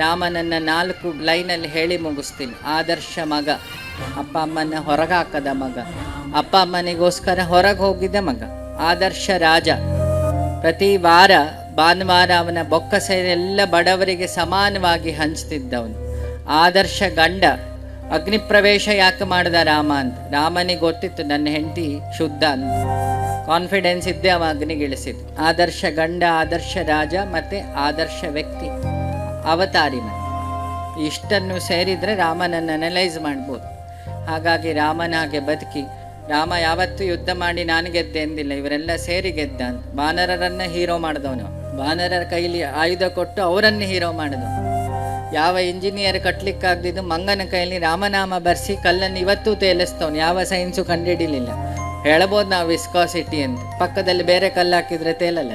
ರಾಮನನ್ನು 4 ಲೈನಲ್ಲಿ ಹೇಳಿ ಮುಗಿಸ್ತೀನಿ. ಆದರ್ಶ ಮಗ, ಅಪ್ಪ ಅಮ್ಮನ ಹೊರಗಾಕದ ಮಗ, ಅಪ್ಪ ಅಮ್ಮನಿಗೋಸ್ಕರ ಹೊರಗೆ ಹೋಗಿದ್ದ ಮಗ. ಆದರ್ಶ ರಾಜ, ಪ್ರತಿ ವಾರ ಭಾನುವಾರ ಅವನ ಬೊಕ್ಕಸ ಎಲ್ಲ ಬಡವರಿಗೆ ಸಮಾನವಾಗಿ ಹಂಚ್ತಿದ್ದವನು. ಆದರ್ಶ ಗಂಡ, ಅಗ್ನಿಪ್ರವೇಶ ಯಾಕೆ ಮಾಡ್ದ ರಾಮ ಅಂತ. ರಾಮನಿಗೆ ಗೊತ್ತಿತ್ತು ನನ್ನ ಹೆಂಡತಿ ಶುದ್ಧ ಅಂತ, ಕಾನ್ಫಿಡೆನ್ಸ್ ಇದ್ದೇ ಅವ ಅಗ್ನಿಗಿಳಿಸಿದ್ದು. ಆದರ್ಶ ಗಂಡ, ಆದರ್ಶ ರಾಜ ಮತ್ತು ಆದರ್ಶ ವ್ಯಕ್ತಿ, ಅವತಾರಿ. ಇಷ್ಟನ್ನು ಸೇರಿದರೆ ರಾಮನನ್ನು ಅನಲೈಸ್ ಮಾಡ್ಬೋದು. ಹಾಗಾಗಿ ರಾಮನ ಹಾಗೆ ಬದುಕಿ, ರಾಮ ಯಾವತ್ತೂ ಯುದ್ಧ ಮಾಡಿ ನಾನು ಗೆದ್ದೆ ಎಂದಿಲ್ಲ, ಇವರೆಲ್ಲ ಸೇರಿ ಗೆದ್ದ ಅಂತ. ವಾನರರನ್ನು ಹೀರೋ ಮಾಡಿದವನು, ವಾನರರ ಕೈಲಿ ಆಯುಧ ಕೊಟ್ಟು ಅವರನ್ನು ಹೀರೋ ಮಾಡಿದವನು. ಯಾವ ಇಂಜಿನಿಯರ್ ಕಟ್ಟಲಿಕ್ಕಾಗ್ದಿದ್ದು ಮಂಗನ ಕೈಲಿ ರಾಮನಾಮ ಬರ್ಸಿ ಕಲ್ಲನ್ನು ಇವತ್ತೂ ತೇಲಿಸ್ತವನು. ಯಾವ ಸೈನ್ಸು ಕಂಡುಹಿಡಿಲಿಲ್ಲ. ಹೇಳ್ಬೋದು ನಾವು ವಿಸ್ಕಾಸಿಟಿ ಅಂತ, ಪಕ್ಕದಲ್ಲಿ ಬೇರೆ ಕಲ್ಲು ಹಾಕಿದರೆ ತೇಲಲ್ಲ.